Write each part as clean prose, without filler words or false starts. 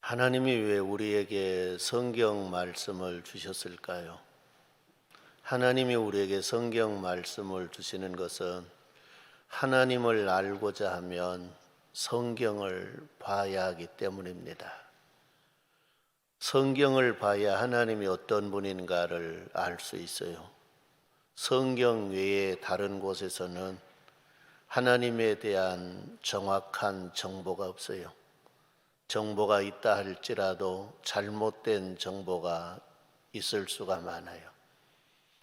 하나님이 왜 우리에게 성경 말씀을 주셨을까요? 하나님이 우리에게 성경 말씀을 주시는 것은 하나님을 알고자 하면 성경을 봐야 하기 때문입니다. 성경을 봐야 하나님이 어떤 분인가를 알 수 있어요. 성경 외에 다른 곳에서는 하나님에 대한 정확한 정보가 없어요. 정보가 있다 할지라도 잘못된 정보가 있을 수가 많아요.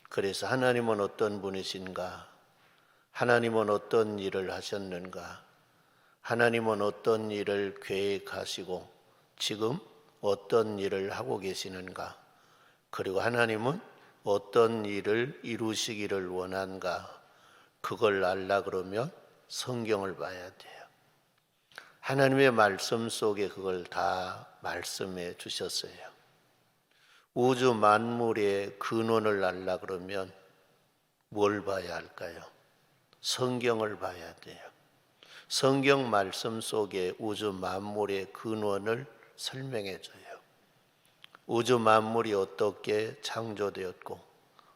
그래서 하나님은 어떤 분이신가? 하나님은 어떤 일을 하셨는가? 하나님은 어떤 일을 계획하시고 지금 어떤 일을 하고 계시는가? 그리고 하나님은 어떤 일을 이루시기를 원한가? 그걸 알라 그러면 성경을 봐야 돼요. 하나님의 말씀 속에 그걸 다 말씀해 주셨어요. 우주 만물의 근원을 알라 그러면 뭘 봐야 할까요? 성경을 봐야 돼요. 성경 말씀 속에 우주 만물의 근원을 설명해 줘요. 우주 만물이 어떻게 창조되었고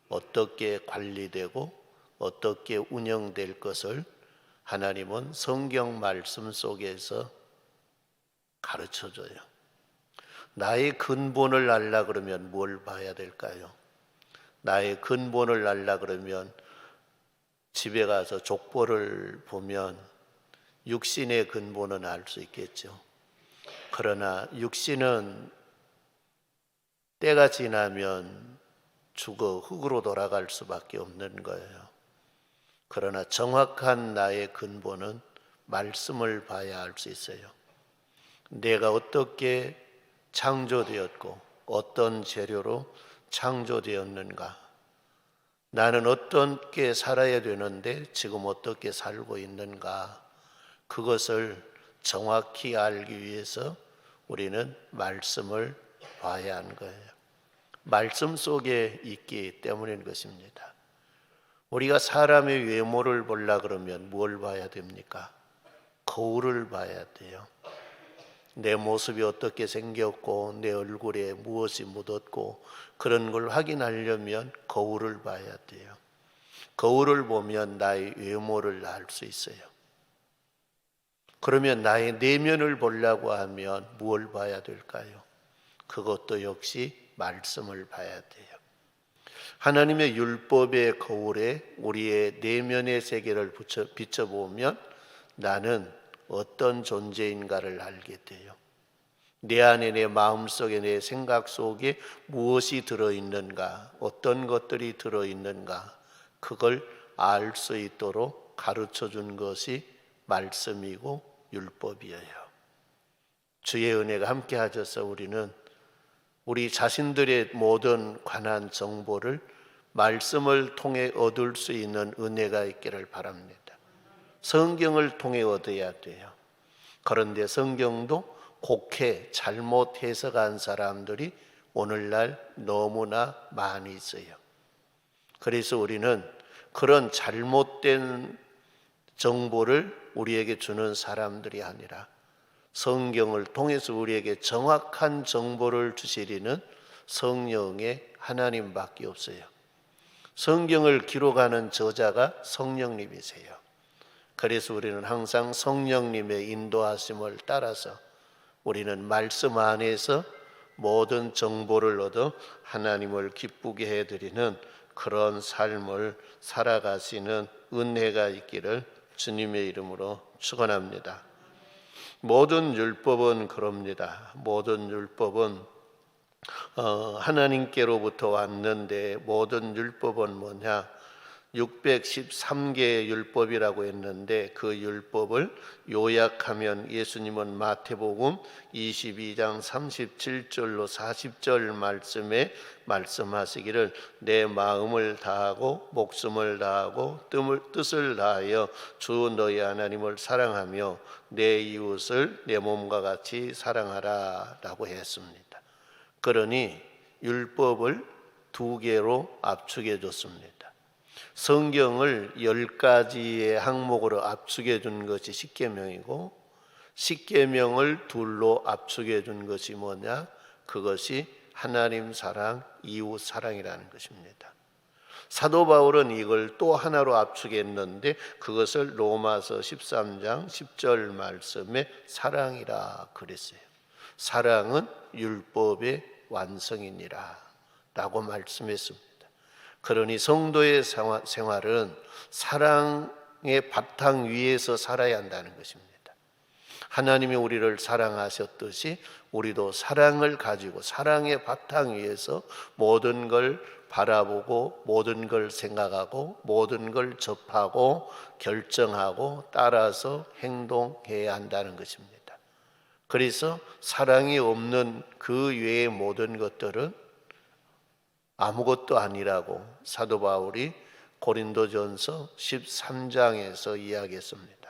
어떻게 관리되고 어떻게 운영될 것을 하나님은 성경 말씀 속에서 가르쳐줘요. 나의 근본을 알라 그러면 뭘 봐야 될까요? 나의 근본을 알라 그러면 집에 가서 족보를 보면 육신의 근본은 알 수 있겠죠. 그러나 육신은 때가 지나면 죽어 흙으로 돌아갈 수밖에 없는 거예요. 그러나 정확한 나의 근본은 말씀을 봐야 알 수 있어요. 내가 어떻게 창조되었고 어떤 재료로 창조되었는가? 나는 어떻게 살아야 되는데 지금 어떻게 살고 있는가? 그것을 정확히 알기 위해서 우리는 말씀을 봐야 하는 거예요. 말씀 속에 있기 때문인 것입니다. 우리가 사람의 외모를 보려 그러면 뭘 봐야 됩니까? 거울을 봐야 돼요. 내 모습이 어떻게 생겼고 내 얼굴에 무엇이 묻었고 그런 걸 확인하려면 거울을 봐야 돼요. 거울을 보면 나의 외모를 알 수 있어요. 그러면 나의 내면을 보려고 하면 무엇을 봐야 될까요? 그것도 역시 말씀을 봐야 돼요. 하나님의 율법의 거울에 우리의 내면의 세계를 비춰보면 나는 어떤 존재인가를 알게 돼요. 내 안에 내 마음속에 내 생각 속에 무엇이 들어있는가, 어떤 것들이 들어있는가, 그걸 알 수 있도록 가르쳐준 것이 말씀이고 율법이에요. 주의 은혜가 함께 하셔서 우리는 우리 자신들의 모든 관한 정보를 말씀을 통해 얻을 수 있는 은혜가 있기를 바랍니다. 성경을 통해 얻어야 돼요. 그런데 성경도 곡해 잘못 해석한 사람들이 오늘날 너무나 많이 있어요. 그래서 우리는 그런 잘못된 정보를 우리에게 주는 사람들이 아니라 성경을 통해서 우리에게 정확한 정보를 주시리는 성령의 하나님밖에 없어요. 성경을 기록하는 저자가 성령님이세요. 그래서 우리는 항상 성령님의 인도하심을 따라서 우리는 말씀 안에서 모든 정보를 얻어 하나님을 기쁘게 해드리는 그런 삶을 살아가시는 은혜가 있기를 주님의 이름으로 축원합니다. 모든 율법은 그럽니다. 모든 율법은 하나님께로부터 왔는데 모든 율법은 뭐냐? 613개의 율법이라고 했는데 그 율법을 요약하면 예수님은 마태복음 22장 37절로 40절 말씀에 말씀하시기를 내 마음을 다하고 목숨을 다하고 뜻을 다하여 주 너희 하나님을 사랑하며 내 이웃을 내 몸과 같이 사랑하라 라고 했습니다. 그러니 율법을 2개로 압축해 줬습니다. 성경을 10가지의 항목으로 압축해 준 것이 십계명이고 십계명을 둘로 압축해 준 것이 뭐냐? 그것이 하나님 사랑, 이웃 사랑이라는 것입니다. 사도 바울은 이걸 또 하나로 압축했는데 그것을 로마서 13장 10절 말씀에 사랑이라 그랬어요. 사랑은 율법의 완성이니라 라고 말씀했습니다. 그러니 성도의 생활은 사랑의 바탕 위에서 살아야 한다는 것입니다. 하나님이 우리를 사랑하셨듯이 우리도 사랑을 가지고 사랑의 바탕 위에서 모든 걸 바라보고 모든 걸 생각하고 모든 걸 접하고 결정하고 따라서 행동해야 한다는 것입니다. 그래서 사랑이 없는 그 외의 모든 것들은 아무것도 아니라고 사도 바울이 고린도전서 13장에서 이야기했습니다.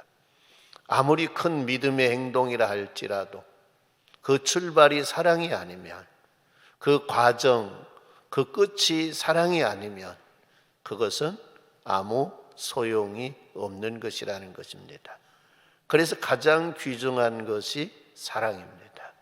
아무리 큰 믿음의 행동이라 할지라도 그 출발이 사랑이 아니면, 그 과정, 그 끝이 사랑이 아니면 그것은 아무 소용이 없는 것이라는 것입니다. 그래서 가장 귀중한 것이 사랑입니다.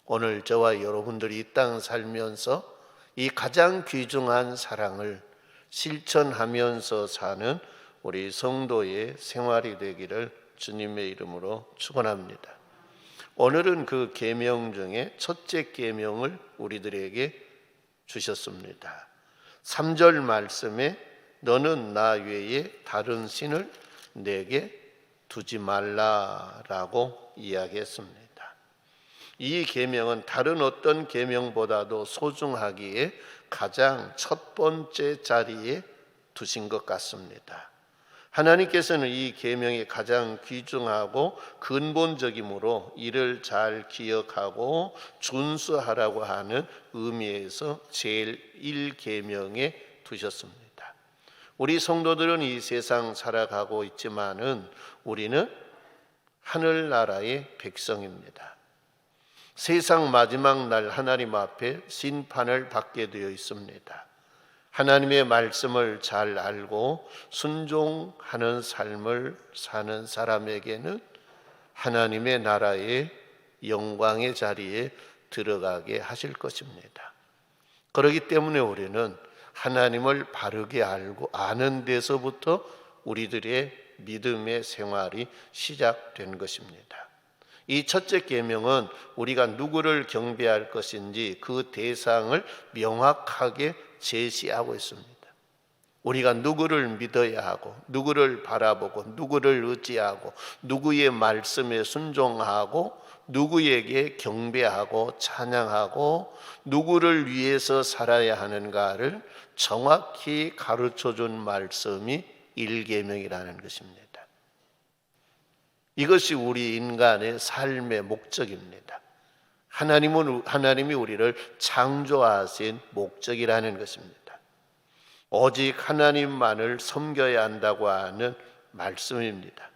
오늘 저와 여러분들이 이 땅 살면서 이 가장 귀중한 사랑을 실천하면서 사는 우리 성도의 생활이 되기를 주님의 이름으로 축원합니다. 오늘은 그 계명 중에 첫째 계명을 우리들에게 주셨습니다. 3절 말씀에 너는 나 외에 다른 신을 내게 두지 말라라고 이야기했습니다. 이 계명은 다른 어떤 계명보다도 소중하기에 가장 첫 번째 자리에 두신 것 같습니다. 하나님께서는 이 계명이 가장 귀중하고 근본적이므로 이를 잘 기억하고 준수하라고 하는 의미에서 제일 1계명에 두셨습니다. 우리 성도들은 이 세상 살아가고 있지만은 우리는 하늘나라의 백성입니다. 세상 마지막 날 하나님 앞에 심판을 받게 되어 있습니다. 하나님의 말씀을 잘 알고 순종하는 삶을 사는 사람에게는 하나님의 나라의 영광의 자리에 들어가게 하실 것입니다. 그렇기 때문에 우리는 하나님을 바르게 알고 아는 데서부터 우리들의 믿음의 생활이 시작된 것입니다. 이 첫째 계명은 우리가 누구를 경배할 것인지 그 대상을 명확하게 제시하고 있습니다. 우리가 누구를 믿어야 하고 누구를 바라보고 누구를 의지하고 누구의 말씀에 순종하고 누구에게 경배하고 찬양하고 누구를 위해서 살아야 하는가를 정확히 가르쳐준 말씀이 1계명이라는 것입니다. 이것이 우리 인간의 삶의 목적입니다. 하나님이 우리를 창조하신 목적이라는 것입니다. 오직 하나님만을 섬겨야 한다고 하는 말씀입니다.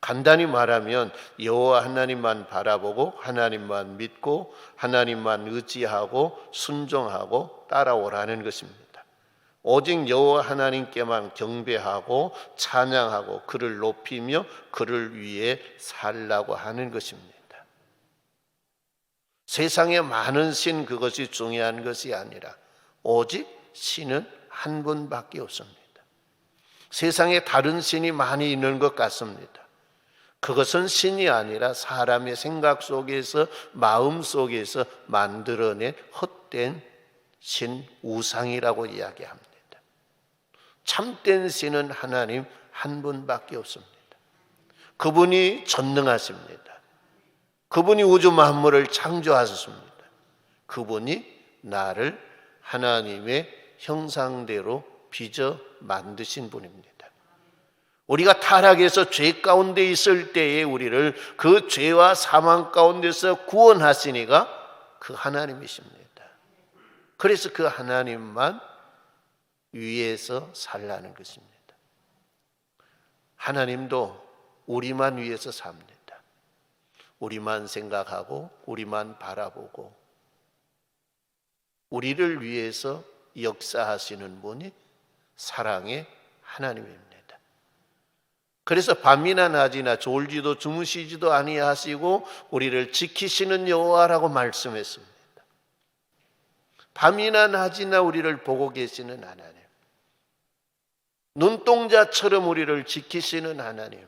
간단히 말하면 여호와 하나님만 바라보고 하나님만 믿고 하나님만 의지하고 순종하고 따라오라는 것입니다. 오직 여호와 하나님께만 경배하고 찬양하고 그를 높이며 그를 위해 살라고 하는 것입니다. 세상에 많은 신 그것이 중요한 것이 아니라 오직 신은 한 분밖에 없습니다. 세상에 다른 신이 많이 있는 것 같습니다. 그것은 신이 아니라 사람의 생각 속에서 마음 속에서 만들어낸 헛된 신 우상이라고 이야기합니다. 참된 신은 하나님 한 분밖에 없습니다. 그분이 전능하십니다. 그분이 우주 만물을 창조하셨습니다. 그분이 나를 하나님의 형상대로 빚어 만드신 분입니다. 우리가 타락해서 죄 가운데 있을 때에 우리를 그 죄와 사망 가운데서 구원하시니가 그 하나님이십니다. 그래서 그 하나님만 위해서 살라는 것입니다. 하나님도 우리만 위해서 삽니다. 우리만 생각하고 우리만 바라보고 우리를 위해서 역사하시는 분이 사랑의 하나님입니다. 그래서 밤이나 낮이나 졸지도 주무시지도 아니하시고 우리를 지키시는 여호와라고 말씀했습니다. 밤이나 낮이나 우리를 보고 계시는 하나님, 눈동자처럼 우리를 지키시는 하나님,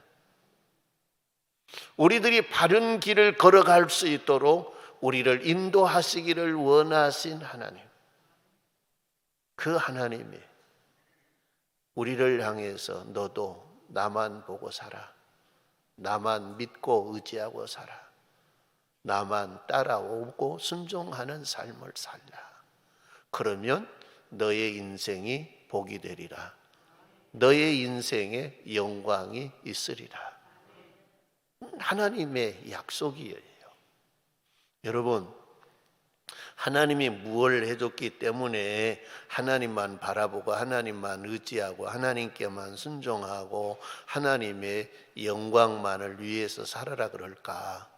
우리들이 바른 길을 걸어갈 수 있도록 우리를 인도하시기를 원하신 하나님, 그 하나님이 우리를 향해서 너도 나만 보고 살아, 나만 믿고 의지하고 살아, 나만 따라오고 순종하는 삶을 살라. 그러면 너의 인생이 복이 되리라. 너의 인생에 영광이 있으리라. 하나님의 약속이에요. 여러분, 하나님이 무엇을 해줬기 때문에 하나님만 바라보고 하나님만 의지하고 하나님께만 순종하고 하나님의 영광만을 위해서 살아라 그럴까?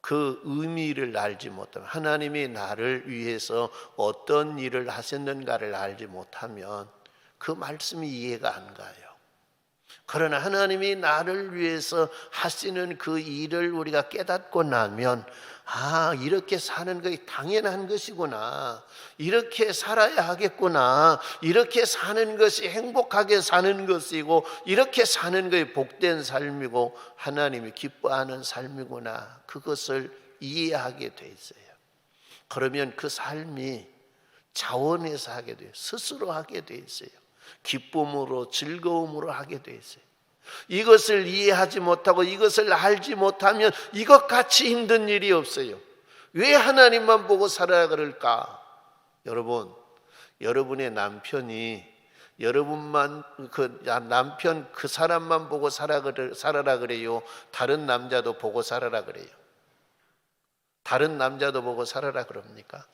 그 의미를 알지 못하면, 하나님이 나를 위해서 어떤 일을 하셨는가를 알지 못하면 그 말씀이 이해가 안 가요. 그러나 하나님이 나를 위해서 하시는 그 일을 우리가 깨닫고 나면, 아, 이렇게 사는 것이 당연한 것이구나, 이렇게 살아야 하겠구나, 이렇게 사는 것이 행복하게 사는 것이고 이렇게 사는 것이 복된 삶이고 하나님이 기뻐하는 삶이구나, 그것을 이해하게 돼 있어요. 그러면 그 삶이 자원해서 하게 돼요. 스스로 하게 돼 있어요. 기쁨으로 즐거움으로 하게 돼 있어요. 이것을 이해하지 못하고 이것을 알지 못하면 이것같이 힘든 일이 없어요. 왜 하나님만 보고 살아야 그럴까? 여러분, 여러분의 남편이 여러분만 남편 그 사람만 보고 살아라 그래요? 다른 남자도 보고 살아라 그래요? 다른 남자도 보고 살아라 그럽니까?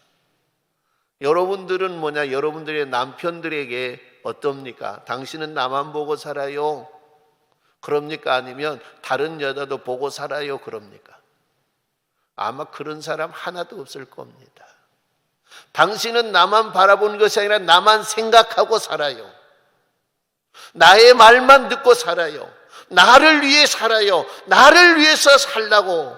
여러분들은 여러분들의 남편들에게 어떻습니까? 당신은 나만 보고 살아요? 그럽니까? 아니면 다른 여자도 보고 살아요? 그럽니까? 아마 그런 사람 하나도 없을 겁니다. 당신은 나만 바라보는 것이 아니라 나만 생각하고 살아요. 나의 말만 듣고 살아요. 나를 위해 살아요. 나를 위해서 살라고.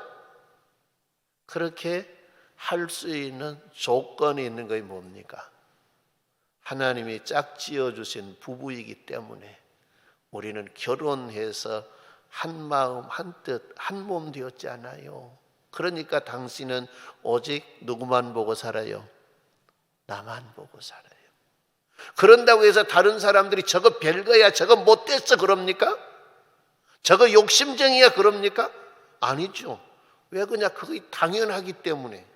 그렇게 할 수 있는 조건이 있는 것이 뭡니까? 하나님이 짝지어 주신 부부이기 때문에 우리는 결혼해서 한 마음 한 뜻 한 몸 되었잖아요. 그러니까 당신은 오직 누구만 보고 살아요? 나만 보고 살아요. 그런다고 해서 다른 사람들이 저거 별거야, 저거 못됐어 그럽니까? 저거 욕심쟁이야 그럽니까? 아니죠. 왜 그냐? 그게 당연하기 때문에.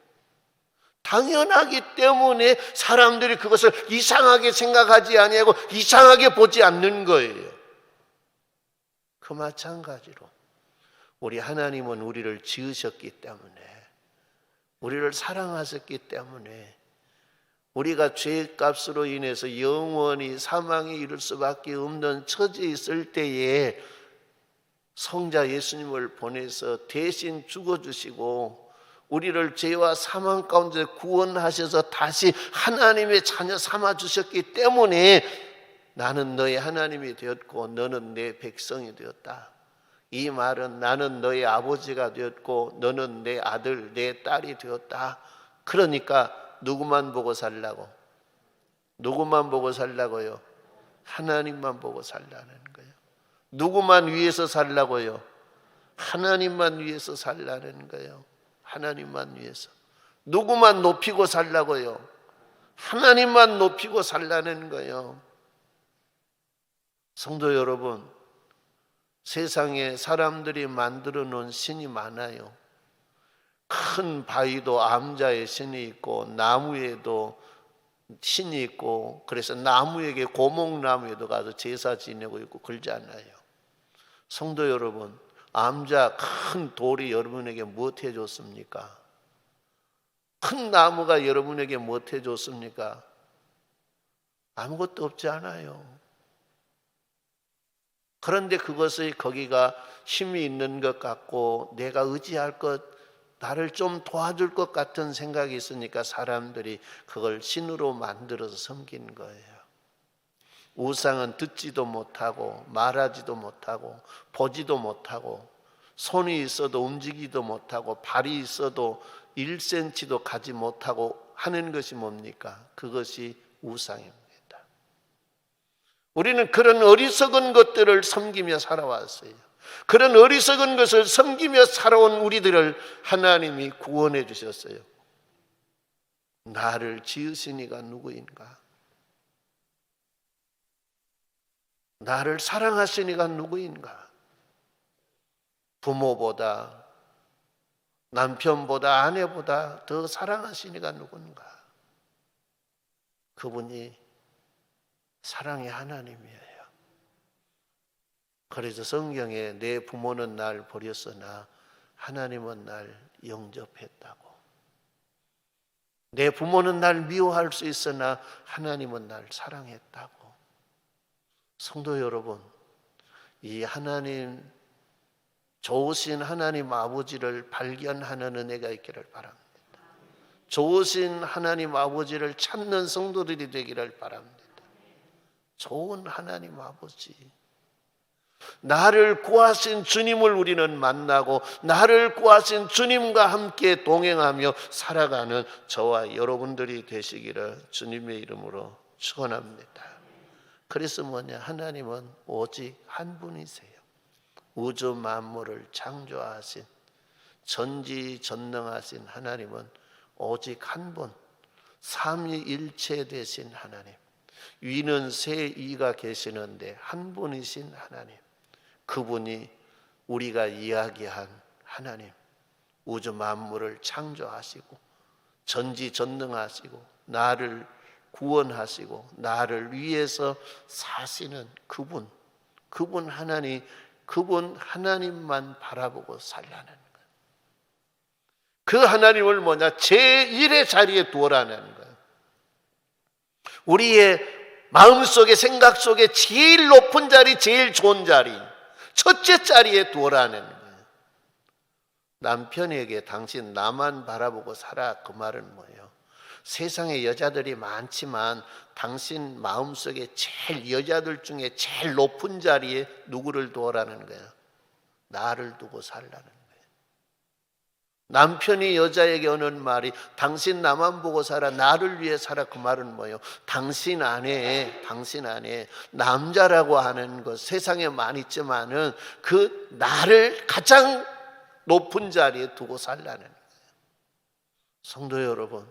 당연하기 때문에 사람들이 그것을 이상하게 생각하지 아니하고 이상하게 보지 않는 거예요. 그 마찬가지로 우리 하나님은 우리를 지으셨기 때문에, 우리를 사랑하셨기 때문에, 우리가 죄값으로 인해서 영원히 사망에 이를 수밖에 없는 처지에 있을 때에 성자 예수님을 보내서 대신 죽어주시고 우리를 죄와 사망 가운데 구원하셔서 다시 하나님의 자녀 삼아주셨기 때문에 나는 너의 하나님이 되었고 너는 내 백성이 되었다. 이 말은 나는 너의 아버지가 되었고 너는 내 아들, 내 딸이 되었다. 그러니까 누구만 보고 살라고? 누구만 보고 살라고요? 하나님만 보고 살라는 거예요. 누구만 위해서 살라고요? 하나님만 위해서 살라는 거예요. 하나님만 위해서. 누구만 높이고 살라고요? 하나님만 높이고 살라는 거예요. 성도 여러분, 세상에 사람들이 만들어 놓은 신이 많아요. 큰 바위도 암자의 신이 있고 나무에도 신이 있고, 그래서 나무에게 고목나무에도 가서 제사 지내고 있고 그러잖아요. 성도 여러분, 암자 큰 돌이 여러분에게 무엇 해줬습니까? 큰 나무가 여러분에게 무엇 해줬습니까? 아무것도 없지 않아요. 그런데 그것이 거기가 힘이 있는 것 같고 내가 의지할 것, 나를 좀 도와줄 것 같은 생각이 있으니까 사람들이 그걸 신으로 만들어서 섬긴 거예요. 우상은 듣지도 못하고 말하지도 못하고 보지도 못하고 손이 있어도 움직이지도 못하고 발이 있어도 1cm도 가지 못하고 하는 것이 뭡니까? 그것이 우상입니다. 우리는 그런 어리석은 것들을 섬기며 살아왔어요. 그런 어리석은 것을 섬기며 살아온 우리들을 하나님이 구원해 주셨어요. 나를 지으신 이가 누구인가? 나를 사랑하신 이가 누구인가? 부모보다, 남편보다, 아내보다 더 사랑하신 이가 누군가? 그분이 사랑의 하나님이에요. 그래서 성경에 내 부모는 날 버렸으나 하나님은 날 영접했다고. 내 부모는 날 미워할 수 있으나 하나님은 날 사랑했다고. 성도 여러분, 이 하나님, 좋으신 하나님 아버지를 발견하는 은혜가 있기를 바랍니다. 좋으신 하나님 아버지를 찾는 성도들이 되기를 바랍니다. 좋은 하나님 아버지, 나를 구하신 주님을 우리는 만나고 나를 구하신 주님과 함께 동행하며 살아가는 저와 여러분들이 되시기를 주님의 이름으로 축원합니다. 그래서 뭐냐? 하나님은 오직 한 분이세요. 우주 만물을 창조하신, 전지전능하신 하나님은 오직 한 분, 삼위일체 되신 하나님, 위는 세 이가 계시는데 한 분이신 하나님, 그분이 우리가 이야기한 하나님, 우주 만물을 창조하시고 전지전능하시고 나를 구원하시고 나를 위해서 사시는 그분 하나님, 그분 하나님만 바라보고 살라는 거예요. 그 하나님을 뭐냐? 제1의 자리에 두어라는 거예요. 우리의 마음속에, 생각 속에 제일 높은 자리, 제일 좋은 자리, 첫째 자리에 두어라는 거예요. 남편에게 당신 나만 바라보고 살아, 그 말은 뭐예요? 세상에 여자들이 많지만 당신 마음속에 제일, 여자들 중에 제일 높은 자리에 누구를 두어라는 거예요? 나를 두고 살라는 거예요. 남편이 여자에게 하는 말이 당신 나만 보고 살아, 나를 위해 살아, 그 말은 뭐예요? 당신 안에 남자라고 하는 것 세상에 많이 있지만은 그 나를 가장 높은 자리에 두고 살라는 거예요. 성도 여러분,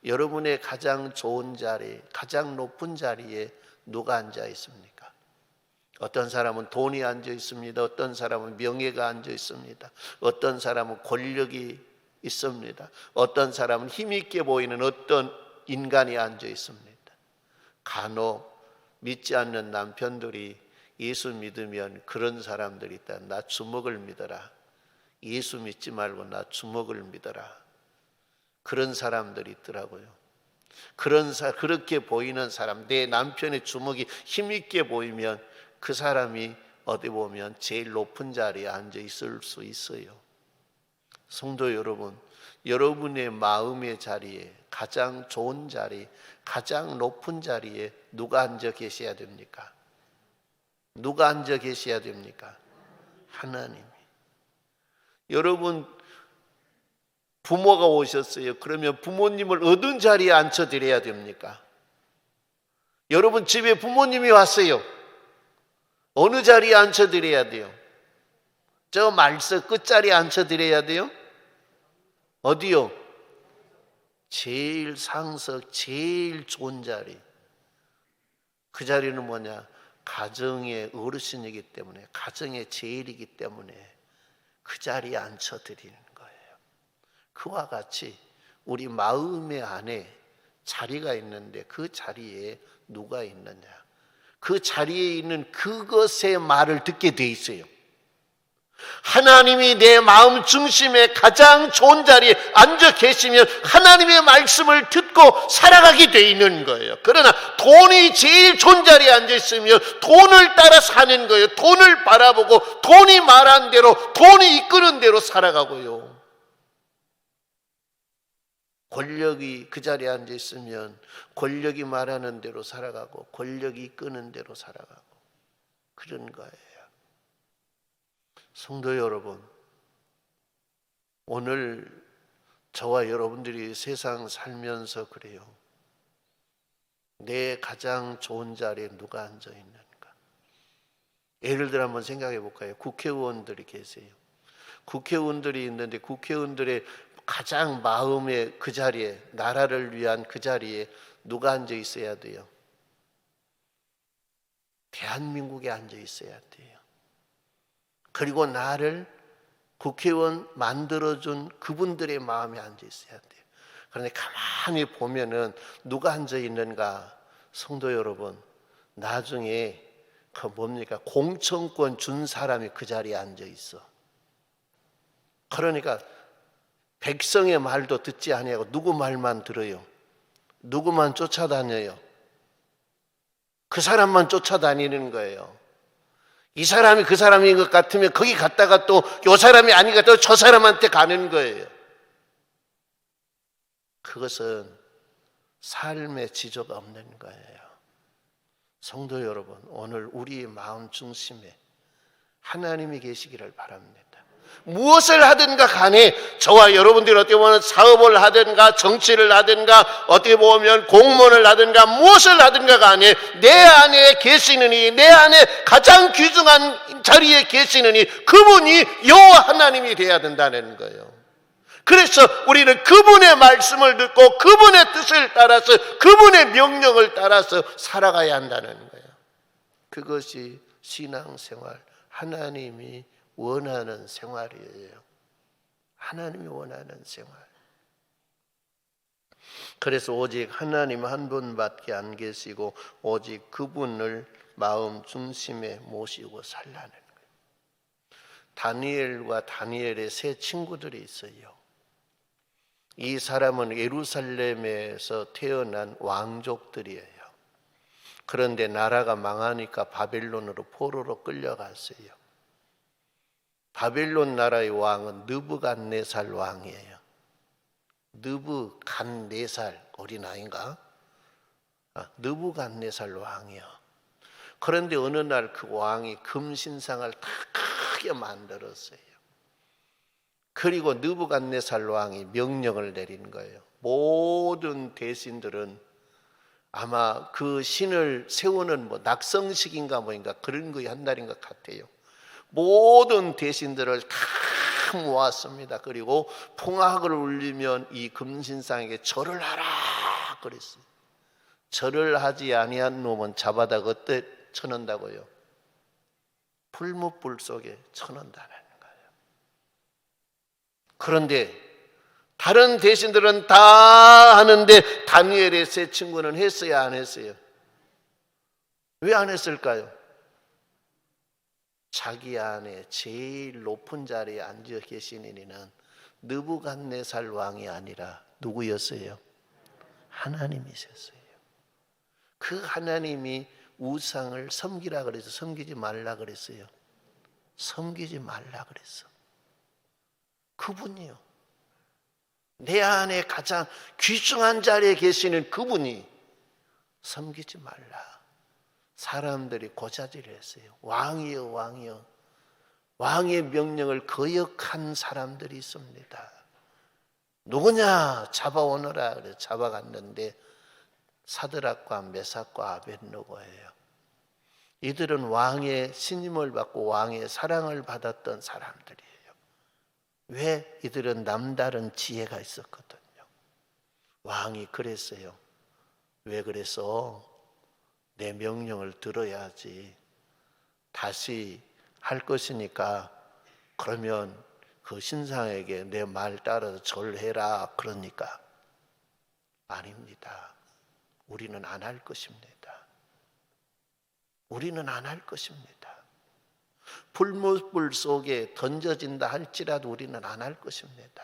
여러분의 가장 좋은 자리, 가장 높은 자리에 누가 앉아 있습니까? 어떤 사람은 돈이 앉아 있습니다. 어떤 사람은 명예가 앉아 있습니다. 어떤 사람은 권력이 있습니다. 어떤 사람은 힘있게 보이는 어떤 인간이 앉아 있습니다. 간혹 믿지 않는 남편들이 예수 믿으면 그런 사람들이 있다. 나 주먹을 믿어라. 예수 믿지 말고 나 주먹을 믿어라. 그런 사람들이 있더라고요. 그렇게 보이는 사람, 내 남편의 주먹이 힘있게 보이면 그 사람이 어디 보면 제일 높은 자리에 앉아 있을 수 있어요. 성도 여러분, 여러분의 마음의 자리에, 가장 좋은 자리, 가장 높은 자리에 누가 앉아 계셔야 됩니까? 누가 앉아 계셔야 됩니까? 하나님이. 여러분, 부모가 오셨어요. 그러면 부모님을 어떤 자리에 앉혀드려야 됩니까? 여러분 집에 부모님이 왔어요. 어느 자리에 앉혀드려야 돼요? 저 말석 끝자리에 앉혀드려야 돼요? 어디요? 제일 상석, 제일 좋은 자리. 그 자리는 뭐냐? 가정의 어르신이기 때문에, 가정의 제일이기 때문에 그 자리에 앉혀드리는 거예요. 그와 같이 우리 마음의 안에 자리가 있는데 그 자리에 누가 있느냐? 그 자리에 있는 그것의 말을 듣게 돼 있어요. 하나님이 내 마음 중심에 가장 좋은 자리에 앉아 계시면 하나님의 말씀을 듣고 살아가게 돼 있는 거예요. 그러나 돈이 제일 좋은 자리에 앉아 있으면 돈을 따라 사는 거예요. 돈을 바라보고 돈이 말한 대로, 돈이 이끄는 대로 살아가고요. 권력이 그 자리에 앉아 있으면 권력이 말하는 대로 살아가고 권력이 이끄는 대로 살아가고 그런 거예요. 성도 여러분, 오늘 저와 여러분들이 세상 살면서 그래요. 내 가장 좋은 자리에 누가 앉아 있는가? 예를 들어 한번 생각해 볼까요? 국회의원들이 계세요. 국회의원들이 있는데 국회의원들의 가장 마음의 그 자리에, 나라를 위한 그 자리에 누가 앉아 있어야 돼요? 대한민국에 앉아 있어야 돼요. 그리고 나를 국회의원 만들어준 그분들의 마음에 앉아 있어야 돼요. 그런데 가만히 보면은 누가 앉아 있는가? 성도 여러분, 나중에 그 뭡니까? 공천권 준 사람이 그 자리에 앉아 있어. 그러니까 백성의 말도 듣지 아니하고 누구 말만 들어요. 누구만 쫓아다녀요. 그 사람만 쫓아다니는 거예요. 이 사람이 그 사람인 것 같으면 거기 갔다가 또 이 사람이 아닌 것 같아도 저 사람한테 가는 거예요. 그것은 삶의 지조가 없는 거예요. 성도 여러분, 오늘 우리의 마음 중심에 하나님이 계시기를 바랍니다. 무엇을 하든가 간에 저와 여러분들이 어떻게 보면 사업을 하든가 정치를 하든가 어떻게 보면 공무원을 하든가 무엇을 하든가 간에 내 안에 계시느니, 내 안에 가장 귀중한 자리에 계시느니 그분이 여호와 하나님이 되어야 된다는 거예요. 그래서 우리는 그분의 말씀을 듣고 그분의 뜻을 따라서 그분의 명령을 따라서 살아가야 한다는 거예요. 그것이 신앙생활, 하나님이 원하는 생활이에요. 하나님이 원하는 생활. 그래서 오직 하나님 한 분밖에 안 계시고 오직 그분을 마음 중심에 모시고 살라는 거예요. 다니엘과 다니엘의 세 친구들이 있어요. 이 사람은 예루살렘에서 태어난 왕족들이에요. 그런데 나라가 망하니까 바벨론으로 포로로 끌려갔어요. 바벨론 나라의 왕은 느부갓네살 왕이에요. 느부갓네살 어린아이인가? 느부갓네살 왕이요. 그런데 어느 날 그 왕이 금신상을 다 크게 만들었어요. 그리고 느부갓네살 왕이 명령을 내린 거예요. 모든 대신들은 아마 그 신을 세우는 낙성식인가 뭐인가 그런 거 한달인 것 같아요. 모든 대신들을 다 모았습니다. 그리고 풍악을 울리면 이 금신상에게 절을 하라 그랬어요. 절을 하지 아니한 놈은 잡아다가 어때 쳐넣는다고요? 풀무불 속에 쳐넣는다는 거예요. 그런데 다른 대신들은 다 하는데 다니엘의 세 친구는 했어요, 안 했어요? 왜 안 했을까요? 자기 안에 제일 높은 자리에 앉아 계신 이는 느부갓네살 왕이 아니라 누구였어요? 하나님이셨어요. 그 하나님이 우상을 섬기라 그래서 섬기지 말라 그랬어요. 섬기지 말라 그랬어. 그분이요. 내 안에 가장 귀중한 자리에 계시는 그분이 섬기지 말라. 사람들이 고자질을 했어요. 왕이여 왕이여. 왕의 명령을 거역한 사람들이 있습니다. 누구냐? 잡아오너라. 그래서 잡아갔는데 사드락과 메삭과 아벳느고예요. 이들은 왕의 신임을 받고 왕의 사랑을 받았던 사람들이에요. 왜? 이들은 남다른 지혜가 있었거든요. 왕이 그랬어요. 왜 그래서? 내 명령을 들어야지. 다시 할 것이니까 그러면 그 신상에게 내 말 따라서 절해라. 그러니까 아닙니다. 우리는 안 할 것입니다. 우리는 안 할 것입니다. 풀무불 속에 던져진다 할지라도 우리는 안 할 것입니다.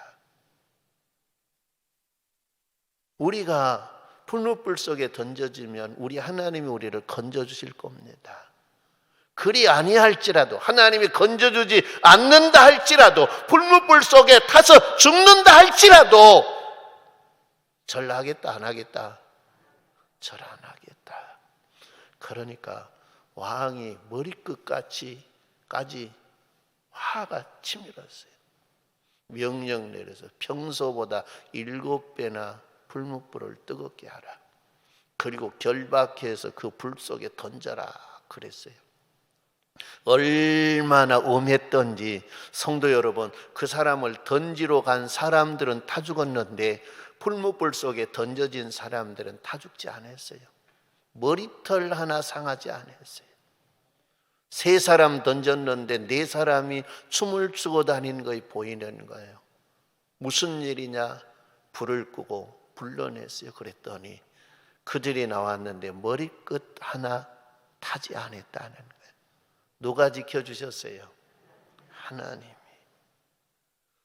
우리가 풀무불 속에 던져지면 우리 하나님이 우리를 건져주실 겁니다. 그리 아니할지라도 하나님이 건져주지 않는다 할지라도 풀무불 속에 타서 죽는다 할지라도 절하겠다 안 하겠다? 절 안 하겠다. 그러니까 왕이 머리끝까지 화가 치밀었어요. 명령 내려서 평소보다 7배나 풀무불을 뜨겁게 하라. 그리고 결박해서 그 불 속에 던져라 그랬어요. 얼마나 엄했던지 성도 여러분, 그 사람을 던지러 간 사람들은 다 죽었는데 풀무불 속에 던져진 사람들은 다 죽지 않았어요. 머리털 하나 상하지 않았어요. 3사람 던졌는데 4사람이 춤을 추고 다니는 것이 보이는 거예요. 무슨 일이냐? 불을 끄고 불러냈어요. 그랬더니 그들이 나왔는데 머리끝 하나 타지 않았다는 거예요. 누가 지켜주셨어요? 하나님이.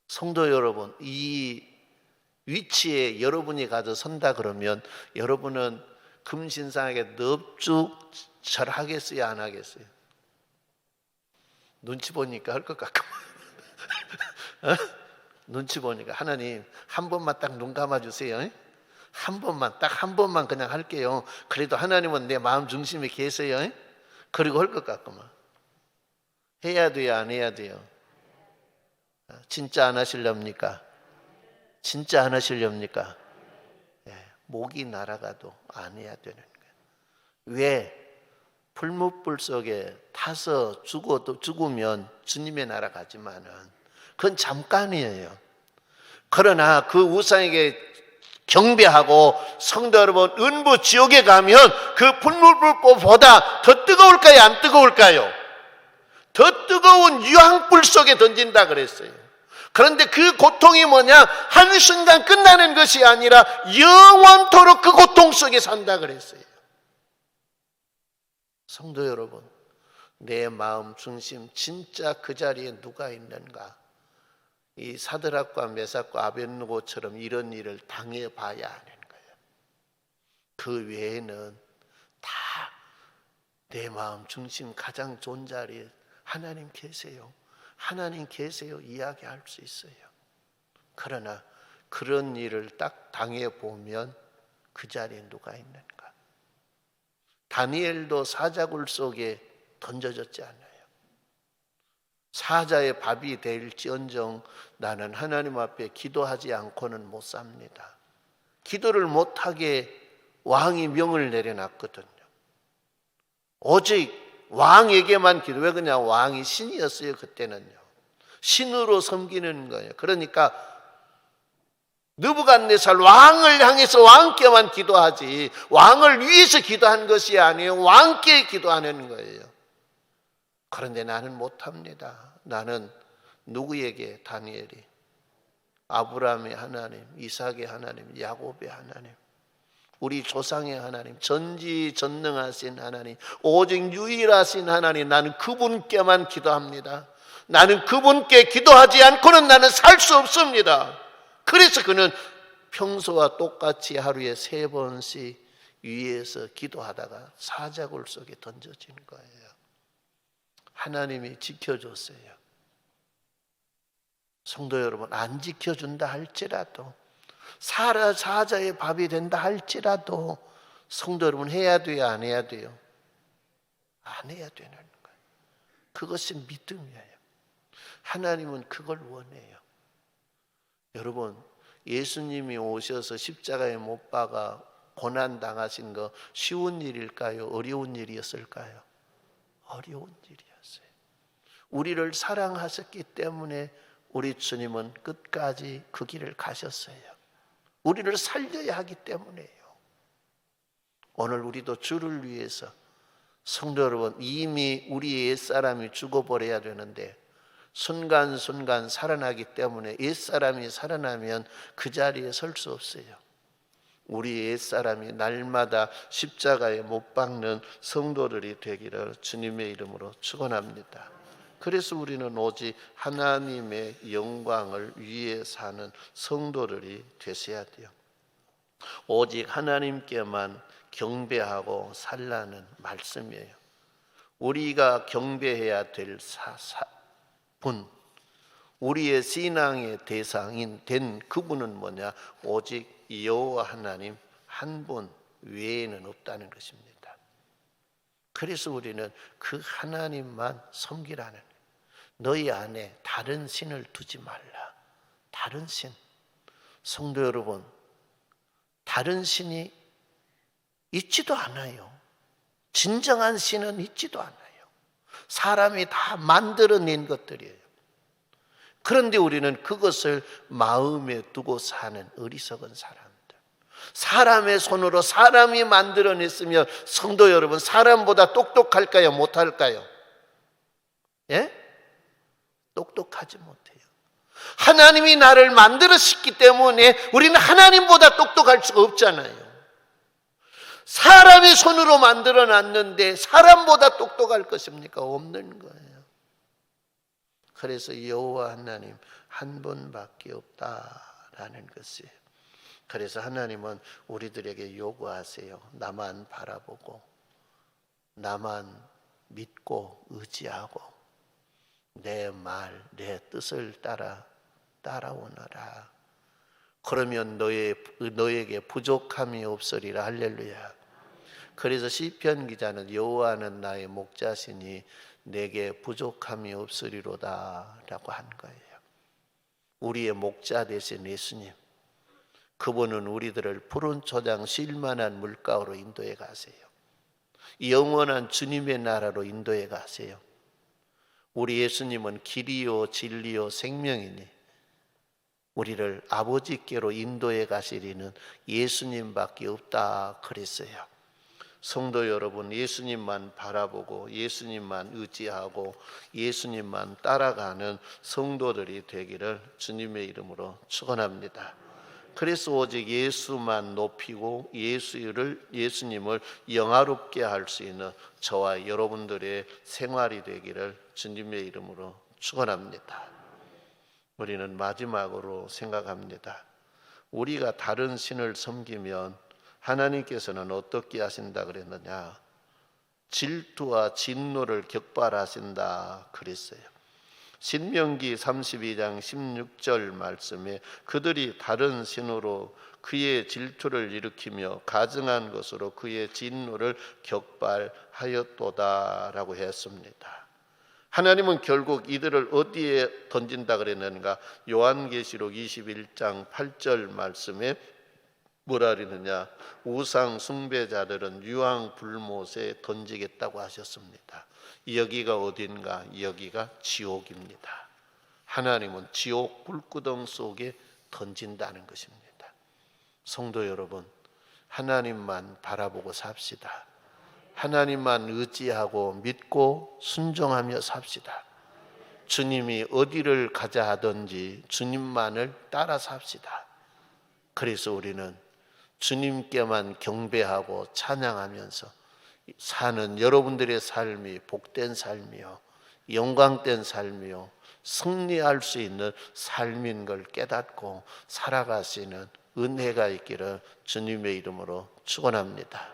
성도 여러분, 이 위치에 여러분이 가서 선다 그러면 여러분은 금신상에게 넙죽 절하겠어요? 안 하겠어요? 눈치 보니까 할 것 같고 눈치 보니까 하나님 한 번만 딱 눈 감아주세요. 한 번만, 딱 한 번만 그냥 할게요. 그래도 하나님은 내 마음 중심에 계세요. 그리고 할 것 같구만. 해야 돼요? 안 해야 돼요? 진짜 안 하시렵니까? 진짜 안 하시렵니까? 목이 날아가도 안 해야 되는 거예요. 왜? 풀무불 속에 타서 죽으면 주님의 나라 가지만은 그건 잠깐이에요. 그러나 그 우상에게 경배하고 성도 여러분, 은부 지옥에 가면 그 풀무불보다 더 뜨거울까요? 안 뜨거울까요? 더 뜨거운 유황불 속에 던진다 그랬어요. 그런데 그 고통이 뭐냐? 한순간 끝나는 것이 아니라 영원토록 그 고통 속에 산다 그랬어요. 성도 여러분, 내 마음 중심 진짜 그 자리에 누가 있는가? 이 사드락과 메삭과 아벳느고처럼 이런 일을 당해봐야 하는 거예요. 그 외에는 다 내 마음 중심 가장 좋은 자리에 하나님 계세요. 하나님 계세요. 이야기할 수 있어요. 그러나 그런 일을 딱 당해보면 그 자리에 누가 있는가? 다니엘도 사자굴 속에 던져졌지 않아요. 사자의 밥이 될지언정 나는 하나님 앞에 기도하지 않고는 못 삽니다. 기도를 못하게 왕이 명을 내려놨거든요. 오직 왕에게만 기도. 왜 그냥 왕이 신이었어요 그때는요. 신으로 섬기는 거예요. 그러니까 느부갓네살 왕을 향해서 왕께만 기도하지 왕을 위해서 기도한 것이 아니에요. 왕께 기도하는 거예요. 그런데 나는 못합니다. 나는 누구에게? 다니엘이 아브라함의 하나님, 이삭의 하나님, 야곱의 하나님, 우리 조상의 하나님, 전지전능하신 하나님, 오직 유일하신 하나님, 나는 그분께만 기도합니다. 나는 그분께 기도하지 않고는 나는 살 수 없습니다. 그래서 그는 평소와 똑같이 하루에 3번씩 위에서 기도하다가 사자굴 속에 던져진 거예요. 하나님이 지켜줬어요. 성도 여러분, 안 지켜준다 할지라도, 사자의 밥이 된다 할지라도 성도 여러분 해야 돼요? 안 해야 돼요? 안 해야 되는 거예요. 그것이 믿음이에요. 하나님은 그걸 원해요. 여러분, 예수님이 오셔서 십자가에 못 박아 고난 당하신 거 쉬운 일일까요? 어려운 일이었을까요? 어려운 일이었어요. 우리를 사랑하셨기 때문에 우리 주님은 끝까지 그 길을 가셨어요. 우리를 살려야 하기 때문에요. 오늘 우리도 주를 위해서, 성도 여러분, 이미 우리의 옛사람이 죽어버려야 되는데 순간순간 살아나기 때문에 옛사람이 살아나면 그 자리에 설 수 없어요. 우리 옛사람이 날마다 십자가에 못 박는 성도들이 되기를 주님의 이름으로 축원합니다. 그래서 우리는 오직 하나님의 영광을 위해 사는 성도들이 되셔야 돼요. 오직 하나님께만 경배하고 살라는 말씀이에요. 우리가 경배해야 될 분, 우리의 신앙의 대상인 된 그분은 뭐냐? 오직 여호와 하나님 한 분 외에는 없다는 것입니다. 그래서 우리는 그 하나님만 섬기라는, 너희 안에 다른 신을 두지 말라. 다른 신. 성도 여러분, 다른 신이 있지도 않아요. 진정한 신은 있지도 않아요. 사람이 다 만들어낸 것들이에요. 그런데 우리는 그것을 마음에 두고 사는 어리석은 사람들, 사람의 손으로 사람이 만들어냈으면, 성도 여러분, 사람보다 똑똑할까요? 못할까요? 예? 똑똑하지 못해요. 하나님이 나를 만들으셨기 때문에 우리는 하나님보다 똑똑할 수가 없잖아요. 사람의 손으로 만들어놨는데 사람보다 똑똑할 것입니까? 없는 거예요. 그래서 여호와 하나님 한 분밖에 없다라는 것이에요. 그래서 하나님은 우리들에게 요구하세요. 나만 바라보고, 나만 믿고 의지하고, 내 말, 내 뜻을 따라오너라. 그러면 너에게 부족함이 없으리라. 할렐루야. 그래서 시편 기자는 여호와는 나의 목자시니 내게 부족함이 없으리로다 라고 한 거예요. 우리의 목자 되신 예수님, 그분은 우리들을 푸른 초장 쉴만한 물가로 인도해 가세요. 영원한 주님의 나라로 인도해 가세요. 우리 예수님은 길이요 진리요 생명이니 우리를 아버지께로 인도해 가시리는 예수님밖에 없다 그랬어요. 성도 여러분, 예수님만 바라보고 예수님만 의지하고 예수님만 따라가는 성도들이 되기를 주님의 이름으로 축원합니다. 그래서 오직 예수만 높이고 예수님을 영화롭게 할 수 있는 저와 여러분들의 생활이 되기를 주님의 이름으로 축원합니다. 우리는 마지막으로 생각합니다. 우리가 다른 신을 섬기면 하나님께서는 어떻게 하신다 그랬느냐? 질투와 진노를 격발하신다 그랬어요. 신명기 32장 16절 말씀에 그들이 다른 신으로 그의 질투를 일으키며 가증한 것으로 그의 진노를 격발하였도다라고 했습니다. 하나님은 결국 이들을 어디에 던진다 그랬는가? 요한계시록 21장 8절 말씀에 뭐라 그러느냐? 우상 숭배자들은 유황불못에 던지겠다고 하셨습니다. 여기가 어딘가? 여기가 지옥입니다. 하나님은 지옥 불구덩 속에 던진다는 것입니다. 성도 여러분, 하나님만 바라보고 삽시다. 하나님만 의지하고 믿고 순종하며 삽시다. 주님이 어디를 가자 하든지 주님만을 따라 삽시다. 그래서 우리는 주님께만 경배하고 찬양하면서 사는 여러분들의 삶이 복된 삶이요, 영광된 삶이요, 승리할 수 있는 삶인 걸 깨닫고 살아가시는 은혜가 있기를 주님의 이름으로 축원합니다.